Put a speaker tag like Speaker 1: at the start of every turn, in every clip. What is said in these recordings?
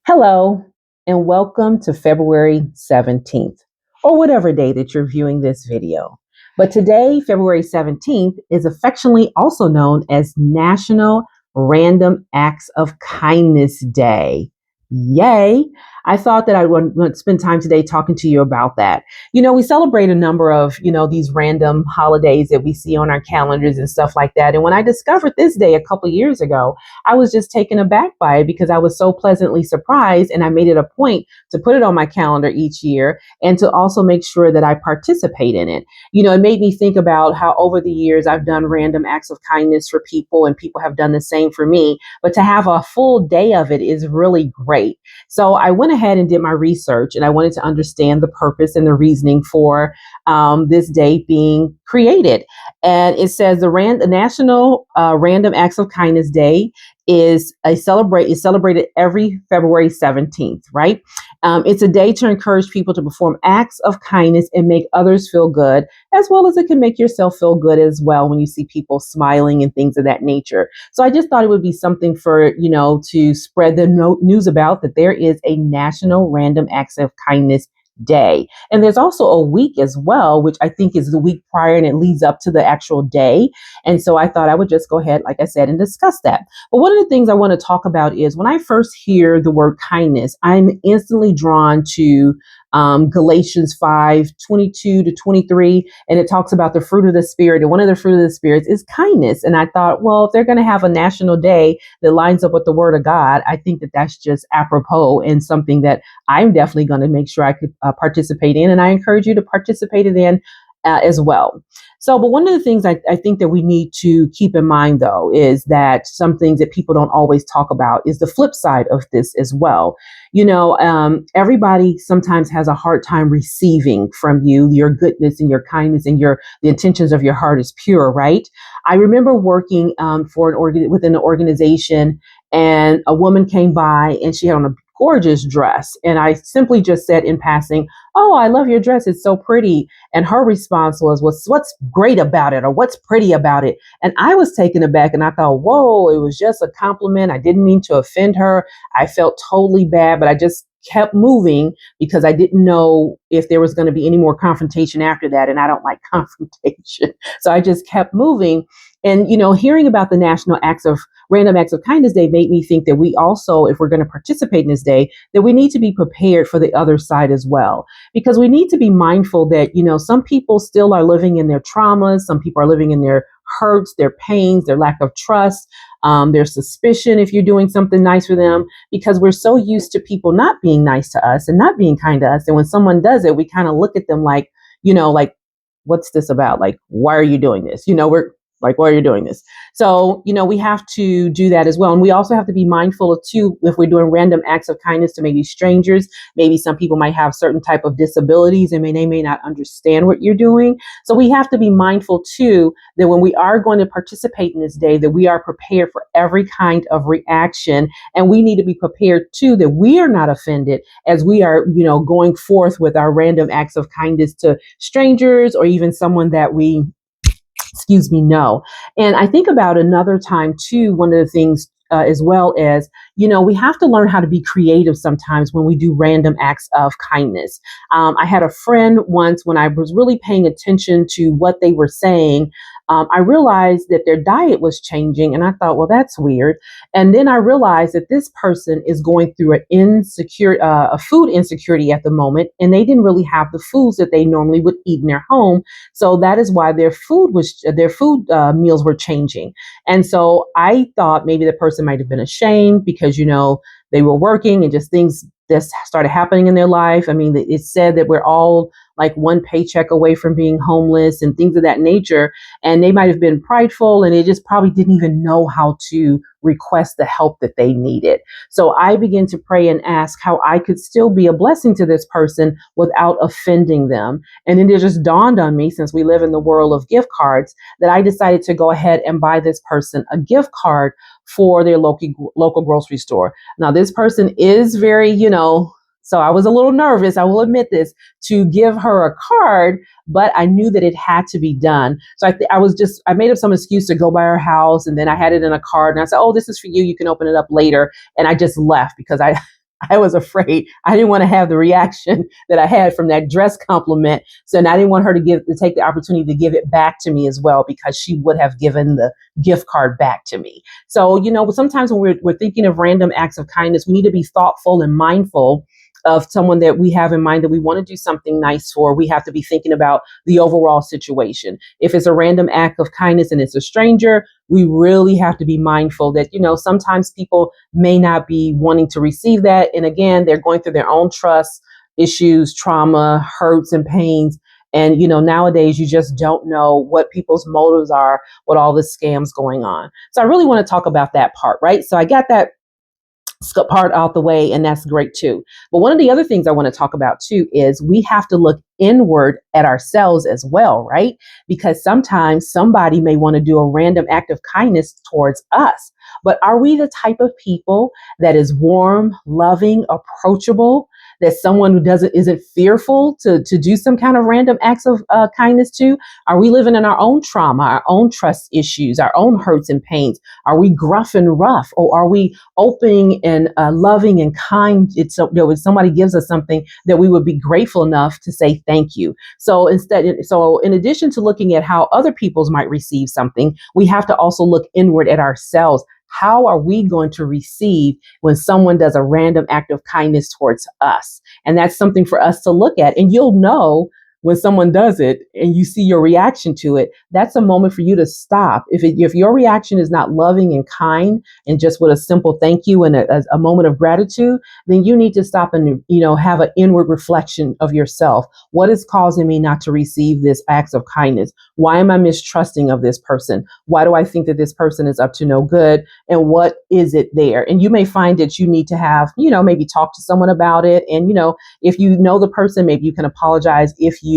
Speaker 1: Hello, and welcome to February 17th, or whatever day that you're viewing this video. But today, February 17th, is affectionately also known as National Random Acts of Kindness Day. Yay! I thought that I would spend time today talking to you about that. We celebrate a number of, these random holidays that we see on our calendars and stuff like that. And when I discovered this day a couple years ago, I was just taken aback by it because I was so pleasantly surprised, and I made it a point to put it on my calendar each year and to also make sure that I participate in it. It made me think about how over the years I've done random acts of kindness for people and people have done the same for me. But to have a full day of it is really great. So I went ahead and did my research, and I wanted to understand the purpose and the reasoning for this day being created. And it says the National Random Acts of Kindness Day is celebrated every February 17th, right? It's a day to encourage people to perform acts of kindness and make others feel good, as well as it can make yourself feel good as well when you see people smiling and things of that nature. So I just thought it would be something for, to spread the news about that there is a National Random Acts of Kindness Day. And there's also a week as well, which I think is the week prior and it leads up to the actual day. And so I thought I would just go ahead, like I said, and discuss that. But one of the things I want to talk about is when I first hear the word kindness, I'm instantly drawn to Galatians 5:22-23, and it talks about the fruit of the Spirit. And one of the fruit of the Spirits is kindness. And I thought, well, if they're going to have a national day that lines up with the Word of God, I think that that's just apropos and something that I'm definitely going to make sure I could participate in. And I encourage you to participate in as well. So, but one of the things I think that we need to keep in mind, though, is that some things that people don't always talk about is the flip side of this as well. Everybody sometimes has a hard time receiving from you your goodness and your kindness and the intentions of your heart is pure, right? I remember working within an organization, and a woman came by and she had on a gorgeous dress, and I simply just said in passing, "Oh, I love your dress. It's so pretty." And her response was, "What's great about it?" or "What's pretty about it?" And I was taken aback, and I thought, whoa, it was just a compliment. I didn't mean to offend her. I felt totally bad, but I just kept moving because I didn't know if there was going to be any more confrontation after that. And I don't like confrontation. So I just kept moving. And, hearing about the National Random Acts of Kindness Day made me think that we also, if we're going to participate in this day, that we need to be prepared for the other side as well. Because we need to be mindful that, some people still are living in their traumas. Some people are living in their hurts, their pains, their lack of trust, their suspicion if you're doing something nice for them, because we're so used to people not being nice to us and not being kind to us. And when someone does it, we kind of look at them like, like, what's this about? Like, why are you doing this? We're like, why are you doing this? So, we have to do that as well. And we also have to be mindful of, too, if we're doing random acts of kindness to maybe strangers, maybe some people might have certain type of disabilities and they may not understand what you're doing. So we have to be mindful, too, that when we are going to participate in this day, that we are prepared for every kind of reaction. And we need to be prepared, too, that we are not offended as we are, going forth with our random acts of kindness to strangers or even someone that we know. And I think about another time too, one of the things as well as, we have to learn how to be creative sometimes when we do random acts of kindness. I had a friend once when I was really paying attention to what they were saying. I realized that their diet was changing, and I thought, well, that's weird. And then I realized that this person is going through a food insecurity at the moment, and they didn't really have the foods that they normally would eat in their home. So that is why their food meals were changing. And so I thought maybe the person might have been ashamed because, they were working and just things that started happening in their life. I mean, it said that we're all like one paycheck away from being homeless and things of that nature. And they might have been prideful and they just probably didn't even know how to request the help that they needed. So I began to pray and ask how I could still be a blessing to this person without offending them. And then it just dawned on me, since we live in the world of gift cards, that I decided to go ahead and buy this person a gift card for their local grocery store. Now, this person is very, so I was a little nervous, I will admit this, to give her a card, but I knew that it had to be done. So I made up some excuse to go by her house, and then I had it in a card, and I said, "Oh, this is for you. You can open it up later." And I just left because I was afraid. I didn't want to have the reaction that I had from that dress compliment. So and I didn't want her to take the opportunity to give it back to me as well, because she would have given the gift card back to me. So, sometimes when we're thinking of random acts of kindness, we need to be thoughtful and mindful of someone that we have in mind that we want to do something nice for. We have to be thinking about the overall situation. If it's a random act of kindness and it's a stranger, we really have to be mindful that, sometimes people may not be wanting to receive that. And again, they're going through their own trust issues, trauma, hurts, and pains. And, nowadays you just don't know what people's motives are with all the scams going on. So I really want to talk about that part, right? So I got that part out the way, and that's great too. But one of the other things I want to talk about too is we have to look inward at ourselves as well, right? Because sometimes somebody may want to do a random act of kindness towards us. But are we the type of people that is warm, loving, approachable, that someone who isn't fearful to do some kind of random acts of kindness to? Are we living in our own trauma, our own trust issues, our own hurts and pains? Are we gruff and rough, or are we open and loving and kind? If somebody gives us something, that we would be grateful enough to say thank you. So in addition to looking at how other people's might receive something, we have to also look inward at ourselves. How are we going to receive when someone does a random act of kindness towards us? And that's something for us to look at. And you'll know when someone does it and you see your reaction to it. That's a moment for you to stop. If your reaction is not loving and kind and just with a simple thank you and a moment of gratitude, then you need to stop and have an inward reflection of yourself. What is causing me not to receive this acts of kindness? Why am I mistrusting of this person? Why do I think that this person is up to no good? And what is it there? And you may find that you need to have, maybe talk to someone about it. And, if you know the person, maybe you can apologize if you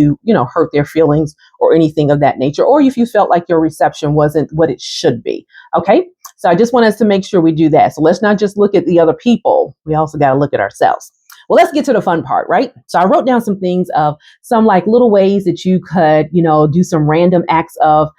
Speaker 1: hurt their feelings or anything of that nature, or if you felt like your reception wasn't what it should be. Okay. So I just want us to make sure we do that. So let's not just look at the other people. We also got to look at ourselves. Well, let's get to the fun part, right? So I wrote down some things of some like little ways that you could, do some random acts of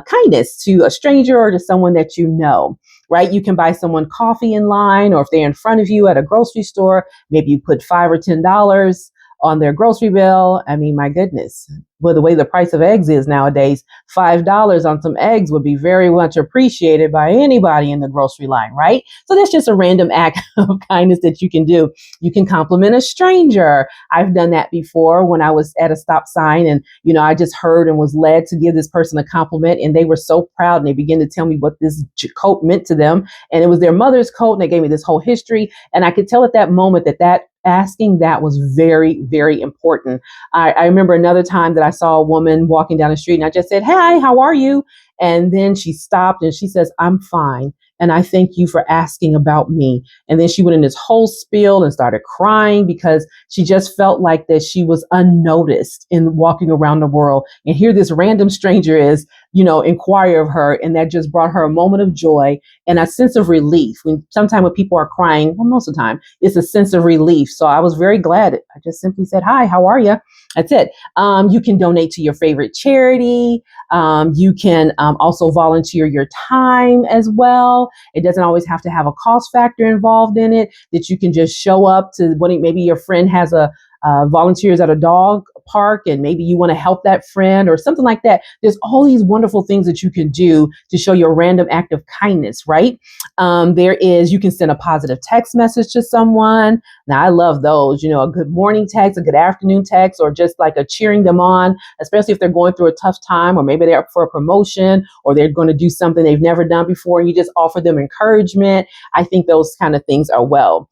Speaker 1: kindness to a stranger or to someone that you know, right? You can buy someone coffee in line, or if they're in front of you at a grocery store, maybe you put $5 or $10 on their grocery bill. I mean, my goodness, with the way the price of eggs is nowadays, $5 on some eggs would be very much appreciated by anybody in the grocery line, right? So that's just a random act of kindness that you can do. You can compliment a stranger. I've done that before when I was at a stop sign and, I just heard and was led to give this person a compliment, and they were so proud and they began to tell me what this coat meant to them. And it was their mother's coat, and they gave me this whole history. And I could tell at that moment that asking that was very, very important. I remember another time that I saw a woman walking down the street and I just said, "Hi, how are you?" And then she stopped and she says, "I'm fine. And I thank you for asking about me." And then she went in this whole spiel and started crying because she just felt like that she was unnoticed in walking around the world. And here this random stranger is, inquire of her. And that just brought her a moment of joy and a sense of relief. Sometimes when people are crying, well, most of the time, it's a sense of relief. So I was very glad. I just simply said, "Hi, how are you?" That's it. You can donate to your favorite charity. You can also volunteer your time as well. It doesn't always have to have a cost factor involved in it, that you can just show up to when maybe your friend has volunteers at a dog park and maybe you want to help that friend or something like that. There's all these wonderful things that you can do to show your random act of kindness, right? You can send a positive text message to someone. Now I love those, a good morning text, a good afternoon text, or just like a cheering them on, especially if they're going through a tough time, or maybe they're up for a promotion or they're going to do something they've never done before. And you just offer them encouragement. I think those kind of things are well.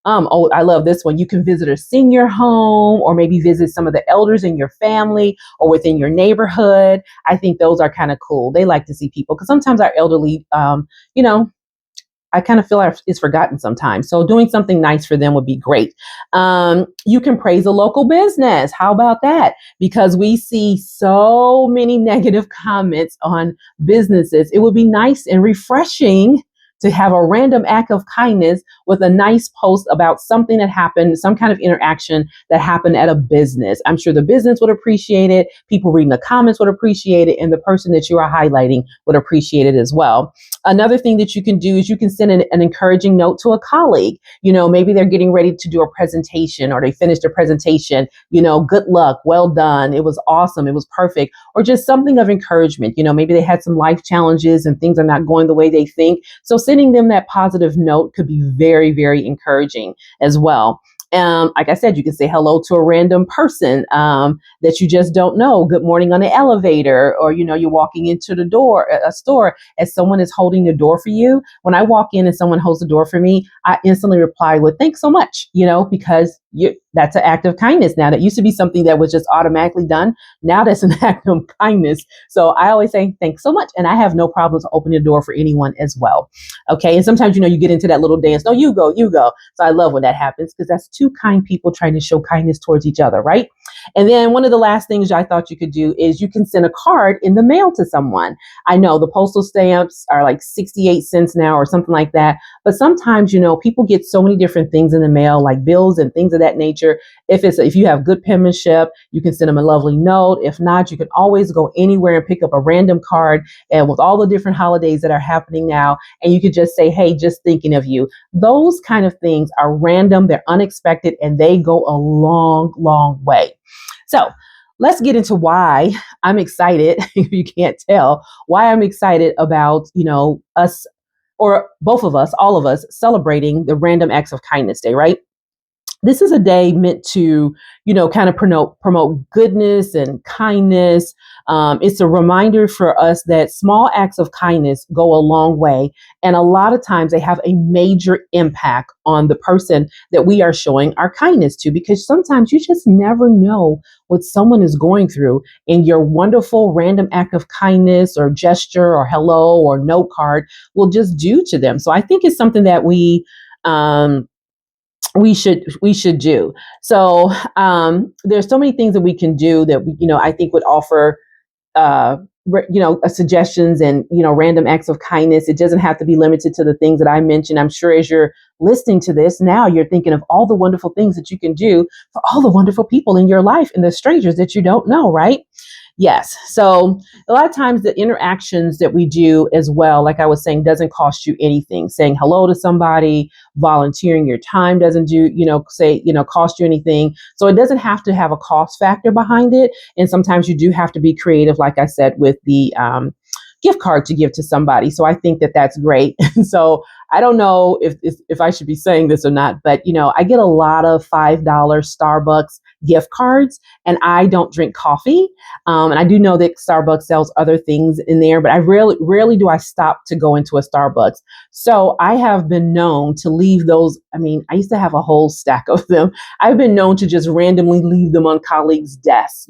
Speaker 1: I love this one. You can visit a senior home or maybe visit some of the elders in your family or within your neighborhood. I think those are kind of cool. They like to see people because sometimes our elderly, I kind of feel like it's forgotten sometimes. So doing something nice for them would be great. You can praise a local business. How about that? Because we see so many negative comments on businesses. It would be nice and refreshing to have a random act of kindness with a nice post about something that happened, some kind of interaction that happened at a business. I'm sure the business would appreciate it. People reading the comments would appreciate it. And the person that you are highlighting would appreciate it as well. Another thing that you can do is you can send an encouraging note to a colleague. Maybe they're getting ready to do a presentation or they finished a presentation, good luck, well done. It was awesome. It was perfect. Or just something of encouragement. Maybe they had some life challenges and things are not going the way they think. So sending them that positive note could be very, very encouraging as well. Like I said, you can say hello to a random person that you just don't know. Good morning on the elevator, or you're walking into a store, as someone is holding the door for you. When I walk in and someone holds the door for me, I instantly reply with "Thanks so much," because that's an act of kindness. Now that used to be something that was just automatically done. Now that's an act of kindness. So I always say thanks so much, and I have no problems opening the door for anyone as well. Okay, and sometimes you get into that little dance. No, you go, you go. So I love when that happens because that's two kind people trying to show kindness towards each other, right? And then one of the last things I thought you could do is you can send a card in the mail to someone. I know the postal stamps are like 68 cents now or something like that. But sometimes, people get so many different things in the mail, like bills and things of that nature. If you have good penmanship, you can send them a lovely note. If not, you can always go anywhere and pick up a random card. And with all the different holidays that are happening now, and you could just say, hey, just thinking of you. Those kind of things are random, they're unexpected, and they go a long, long way. So let's get into why I'm excited, if you can't tell, why I'm excited about, us, or both of us, all of us, celebrating the Random Acts of Kindness Day, right? This is a day meant to, kind of promote goodness and kindness. It's a reminder for us that small acts of kindness go a long way. And a lot of times they have a major impact on the person that we are showing our kindness to, because sometimes you just never know what someone is going through, and your wonderful random act of kindness or gesture or hello or note card will just do to them. So I think it's something that we should do. So there's so many things that we can do that I think would offer suggestions and random acts of kindness. It doesn't have to be limited to the things that I mentioned. I'm sure as you're listening to this now, you're thinking of all the wonderful things that you can do for all the wonderful people in your life and the strangers that you don't know, right? Yes. So a lot of times the interactions that we do as well, like I was saying, doesn't cost you anything. Saying hello to somebody, volunteering your time doesn't cost you anything. So it doesn't have to have a cost factor behind it. And sometimes you do have to be creative, like I said, with the gift card to give to somebody. So I think that that's great. So I don't know if I should be saying this or not, but I get a lot of $5 Starbucks gift cards, and I don't drink coffee. And I do know that Starbucks sells other things in there, but I rarely do I stop to go into a Starbucks. So I have been known to leave those. I mean, I used to have a whole stack of them. I've been known to just randomly leave them on colleagues' desks,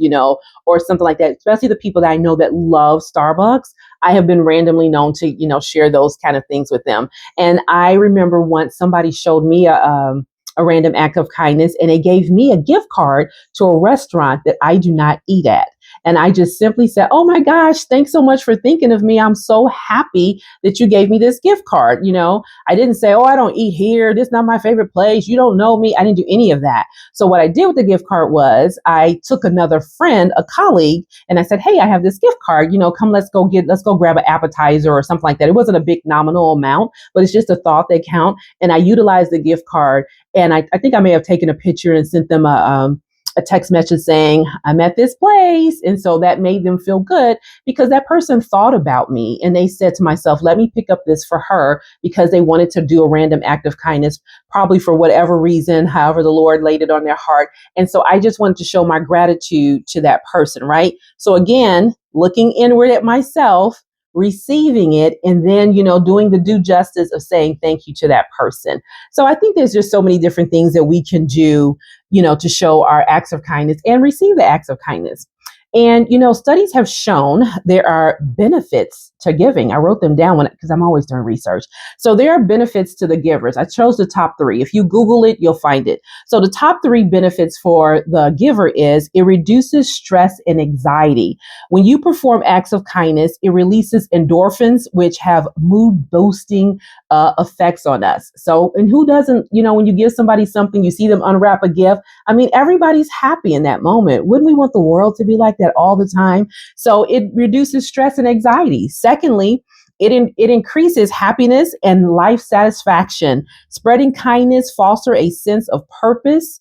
Speaker 1: or something like that, especially the people that I know that love Starbucks. I have been randomly known to, share those kind of things with them. And I remember once somebody showed me a random act of kindness, and they gave me a gift card to a restaurant that I do not eat at. And I just simply said, oh my gosh, thanks so much for thinking of me. I'm so happy that you gave me this gift card. I didn't say, oh, I don't eat here. This is not my favorite place. You don't know me. I didn't do any of that. So what I did with the gift card was I took another friend, a colleague, and I said, hey, I have this gift card, come, let's go grab an appetizer or something like that. It wasn't a big nominal amount, but it's just a thought that count. And I utilized the gift card. And I think I may have taken a picture and sent them a text message saying, I'm at this place. And so that made them feel good because that person thought about me, and they said to myself, let me pick up this for her, because they wanted to do a random act of kindness, probably for whatever reason, however the Lord laid it on their heart. And so I just wanted to show my gratitude to that person, right? So again, looking inward at myself, receiving it, and then, doing the due justice of saying thank you to that person. So I think there's just so many different things that we can do, to show our acts of kindness and receive the acts of kindness. And, studies have shown there are benefits to giving. I wrote them down because I'm always doing research. So there are benefits to the givers. I chose the top three. If you Google it, you'll find it. So the top three benefits for the giver is it reduces stress and anxiety. When you perform acts of kindness, it releases endorphins, which have mood boosting effects on us. So, and who doesn't, when you give somebody something, you see them unwrap a gift. I mean, everybody's happy in that moment. Wouldn't we want the world to be like that all the time? So it reduces stress and anxiety. Secondly, it increases happiness and life satisfaction. Spreading kindness foster a sense of purpose,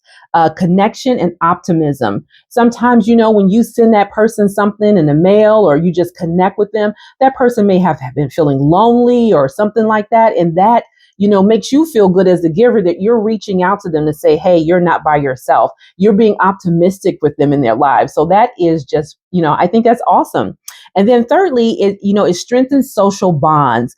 Speaker 1: connection, and optimism. Sometimes, when you send that person something in the mail or you just connect with them, that person may have been feeling lonely or something like that. And that, makes you feel good as the giver that you're reaching out to them to say, hey, you're not by yourself. You're being optimistic with them in their lives. So that is just, I think that's awesome. And then thirdly, it strengthens social bonds.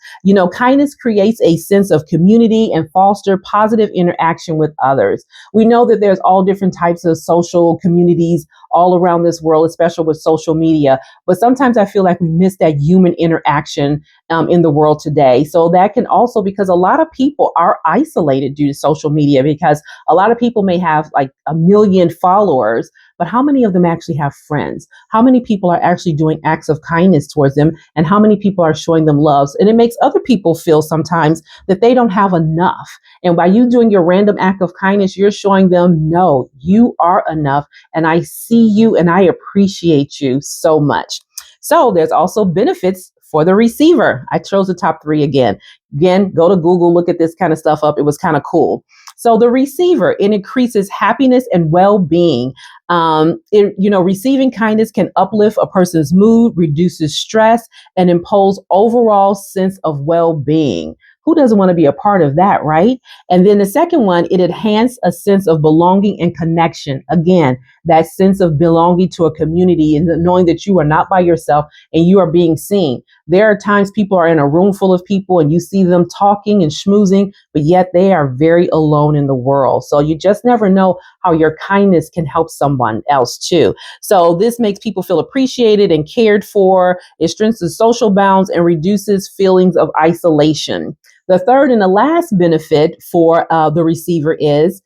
Speaker 1: Kindness creates a sense of community and foster positive interaction with others. We know that there's all different types of social communities all around this world, especially with social media. But sometimes I feel like we miss that human interaction in the world today. So that can also, because a lot of people are isolated due to social media, because a lot of people may have like 1 million followers, but how many of them actually have friends? How many people are actually doing acts of kindness towards them? And how many people are showing them love? And it makes other people feel sometimes that they don't have enough. And by you doing your random act of kindness, you're showing them, no, you are enough. And I see you and I appreciate you so much. So there's also benefits for the receiver. I chose the top three again. Again, go to Google, look at this kind of stuff up. It was kind of cool. So the receiver, it increases happiness and well-being. Receiving kindness can uplift a person's mood, reduces stress, and impose overall sense of well-being. Who doesn't want to be a part of that, right? And then the second one, it enhances a sense of belonging and connection. Again, that sense of belonging to a community and knowing that you are not by yourself and you are being seen. There are times people are in a room full of people and you see them talking and schmoozing, but yet they are very alone in the world. So you just never know how your kindness can help someone else too. So this makes people feel appreciated and cared for. It strengthens social bonds and reduces feelings of isolation. The third and the last benefit for the receiver is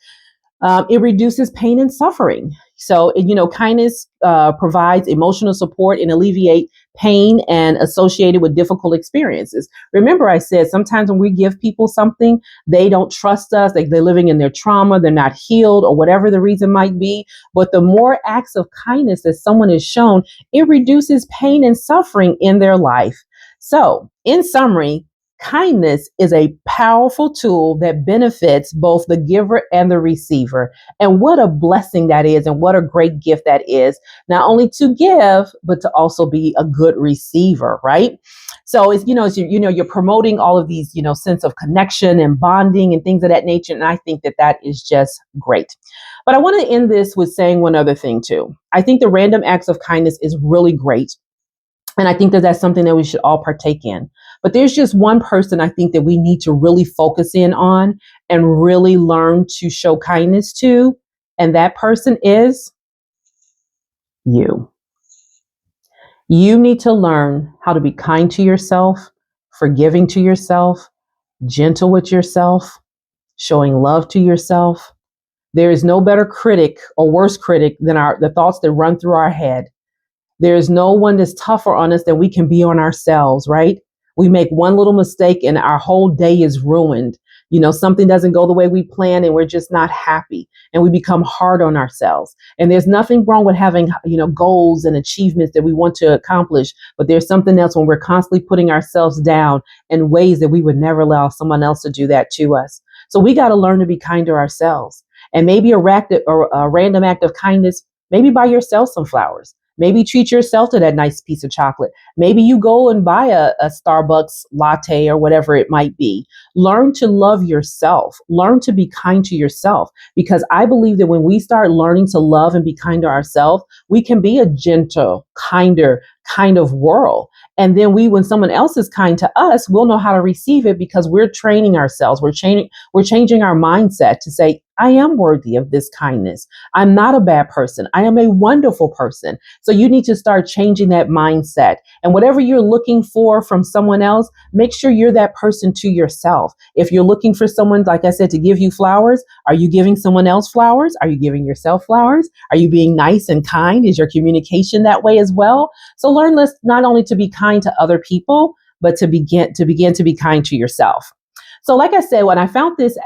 Speaker 1: it reduces pain and suffering. So, kindness provides emotional support and alleviate pain and associated with difficult experiences. Remember, I said sometimes when we give people something, they don't trust us. They're living in their trauma. They're not healed or whatever the reason might be. But the more acts of kindness that someone is shown, it reduces pain and suffering in their life. So, in summary, kindness is a powerful tool that benefits both the giver and the receiver. And what a blessing that is, and what a great gift that is, not only to give, but to also be a good receiver, right? So it's, you're promoting all of these, sense of connection and bonding and things of that nature. And I think that is just great. But I want to end this with saying one other thing too. I think the random acts of kindness is really great. And I think that that's something that we should all partake in. But there's just one person I think that we need to really focus in on and really learn to show kindness to. And that person is you. You need to learn how to be kind to yourself, forgiving to yourself, gentle with yourself, showing love to yourself. There is no better critic or worse critic than the thoughts that run through our head. There's no one that's tougher on us than we can be on ourselves, right? We make one little mistake and our whole day is ruined. Something doesn't go the way we plan and we're just not happy and we become hard on ourselves. And there's nothing wrong with having, goals and achievements that we want to accomplish. But there's something else when we're constantly putting ourselves down in ways that we would never allow someone else to do that to us. So we got to learn to be kind to ourselves. And maybe a random act of kindness, maybe buy yourself some flowers. Maybe treat yourself to that nice piece of chocolate. Maybe you go and buy a Starbucks latte or whatever it might be. Learn to love yourself. Learn to be kind to yourself. Because I believe that when we start learning to love and be kind to ourselves, we can be a gentle, kinder kind of world. And then when someone else is kind to us, we'll know how to receive it because we're training ourselves. We're changing our mindset to say, I am worthy of this kindness. I'm not a bad person. I am a wonderful person. So you need to start changing that mindset. And whatever you're looking for from someone else, make sure you're that person to yourself. If you're looking for someone, like I said, to give you flowers, are you giving someone else flowers? Are you giving yourself flowers? Are you being nice and kind? Is your communication that way as well? So learn less, not only to be kind to other people, but to begin to be kind to yourself. So, like I said, when I found this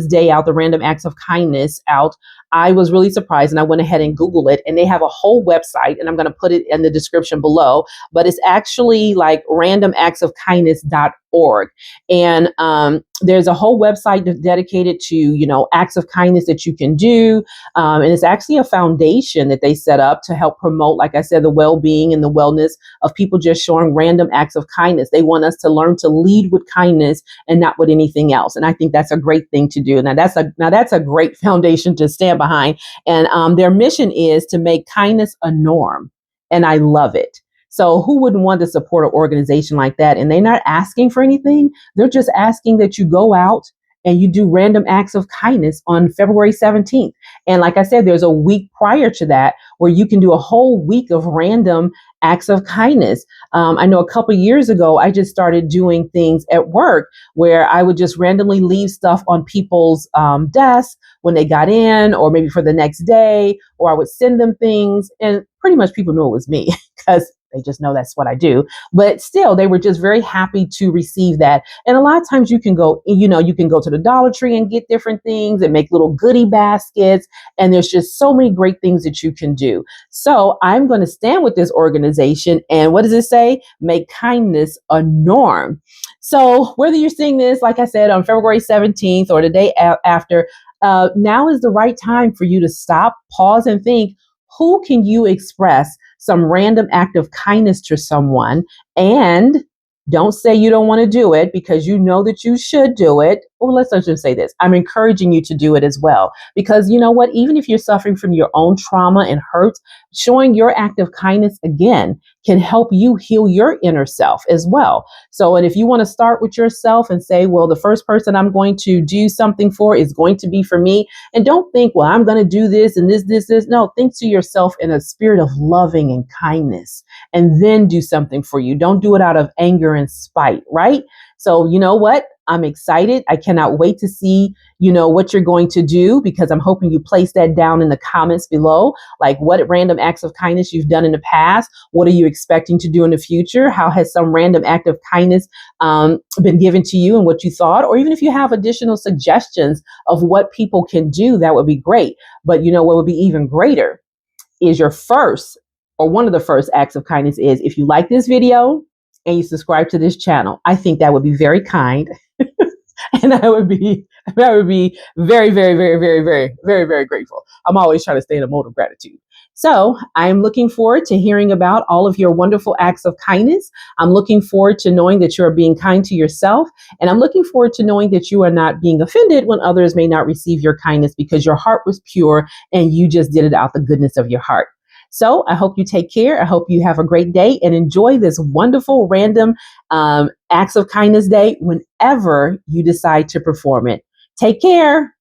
Speaker 1: day out, the random acts of kindness out, I was really surprised and I went ahead and Googled it. And they have a whole website, and I'm going to put it in the description below. But it's actually like randomactsofkindness.org. And there's a whole website dedicated to, acts of kindness that you can do. And it's actually a foundation that they set up to help promote, like I said, the well being and the wellness of people just showing random acts of kindness. They want us to learn to lead with kindness and not with anything else. And I think that's a great thing to do. Now that's a great foundation to stand behind. And their mission is to make kindness a norm. And I love it. So who wouldn't want to support an organization like that? And they're not asking for anything. They're just asking that you go out and you do random acts of kindness on February 17th. And like I said, there's a week prior to that where you can do a whole week of random acts of kindness. I know a couple of years ago, I just started doing things at work where I would just randomly leave stuff on people's desks when they got in, or maybe for the next day, or I would send them things. And pretty much people knew it was me because they just know that's what I do. But still, they were just very happy to receive that. And a lot of times you can go to the Dollar Tree and get different things and make little goodie baskets. And there's just so many great things that you can do. So I'm going to stand with this organization. And what does it say? Make kindness a norm. So whether you're seeing this, like I said, on February 17th or the day after, now is the right time for you to stop, pause, and think, who can you express some random act of kindness to someone? And don't say you don't want to do it because you know that you should do it. Or let's just say this. I'm encouraging you to do it as well. Because you know what? Even if you're suffering from your own trauma and hurt, showing your act of kindness again can help you heal your inner self as well. So, and if you want to start with yourself and say, well, the first person I'm going to do something for is going to be for me. And don't think, well, I'm going to do this and this. No, think to yourself in a spirit of loving and kindness, and then do something for you. Don't do it out of anger and spite, right? So you know what? I'm excited. I cannot wait to see, what you're going to do, because I'm hoping you place that down in the comments below. Like, what random acts of kindness you've done in the past? What are you expecting to do in the future? How has some random act of kindness been given to you and what you thought? Or even if you have additional suggestions of what people can do, that would be great. But what would be even greater is your first, or one of the first acts of kindness is if you like this video and you subscribe to this channel. I think that would be very kind. And I would be very, very, very, very, very, very, very grateful. I'm always trying to stay in a mode of gratitude. So I'm looking forward to hearing about all of your wonderful acts of kindness. I'm looking forward to knowing that you are being kind to yourself. And I'm looking forward to knowing that you are not being offended when others may not receive your kindness, because your heart was pure and you just did it out the goodness of your heart. So I hope you take care. I hope you have a great day and enjoy this wonderful random acts of kindness day whenever you decide to perform it. Take care.